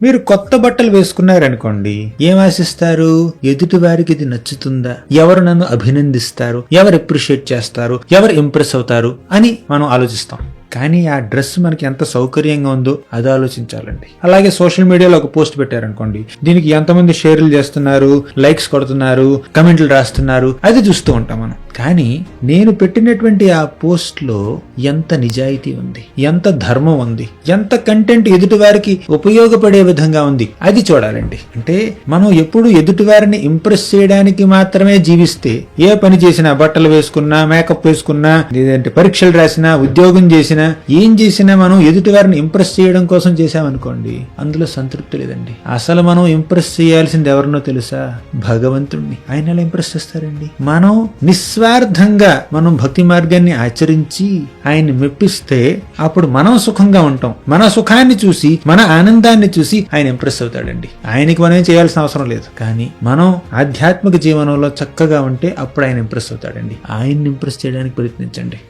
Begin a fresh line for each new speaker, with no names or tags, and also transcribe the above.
మీరు కొత్త బట్టలు వేసుకున్నారనుకోండి, ఏం ఆశిస్తారు? ఎదుటి వారికి ఇది నచ్చుతుందా, ఎవరు నన్ను అభినందిస్తారు, ఎవరు అప్రిషియేట్ చేస్తారు, ఎవరు ఇంప్రెస్ అవుతారు అని మనం ఆలోచిస్తాం. కానీ ఆ డ్రెస్ మనకి ఎంత సౌకర్యంగా ఉందో అది ఆలోచించాలండి. అలాగే సోషల్ మీడియాలో ఒక పోస్ట్ పెట్టారనుకోండి, దీనికి ఎంతమంది షేర్లు చేస్తున్నారు, లైక్స్ కొడుతున్నారు, కమెంట్లు రాస్తున్నారు, అది చూస్తూ ఉంటాం మనం. కానీ నేను పెట్టినటువంటి ఆ పోస్ట్ లో ఎంత నిజాయితీ ఉంది, ఎంత ధర్మం ఉంది, ఎంత కంటెంట్ ఎదుటి వారికి ఉపయోగపడే విధంగా ఉంది, అది చూడాలండి. అంటే మనం ఎప్పుడు ఎదుటి వారిని ఇంప్రెస్ చేయడానికి మాత్రమే జీవిస్తే, ఏ పని చేసినా, బట్టలు వేసుకున్నా, మేకప్ వేసుకున్నా, లేదంటే పరీక్షలు రాసినా, ఉద్యోగం చేసినా, ఏం చేసినా మనం ఎదుటి వారిని ఇంప్రెస్ చేయడం కోసం చేశామనుకోండి, అందులో సంతృప్తి లేదండి. అసలు మనం ఇంప్రెస్ చేయాల్సింది ఎవరినో తెలుసా? భగవంతుణ్ణి. ఆయన ఎలా ఇంప్రెస్ చేస్తారండి? మనం నిస్వార్థంగా మనం భక్తి మార్గాన్ని ఆచరించి ఆయన్ని మెప్పిస్తే అప్పుడు మనం సుఖంగా ఉంటాం. మన సుఖాన్ని చూసి, మన ఆనందాన్ని చూసి ఆయన ఇంప్రెస్ అవుతాడండి. ఆయనకి మనం ఏం చేయాల్సిన అవసరం లేదు. కానీ మనం ఆధ్యాత్మిక జీవనంలో చక్కగా ఉంటే అప్పుడు ఆయన ఇంప్రెస్ అవుతాడండి. ఆయన్ని ఇంప్రెస్ చేయడానికి ప్రయత్నించండి.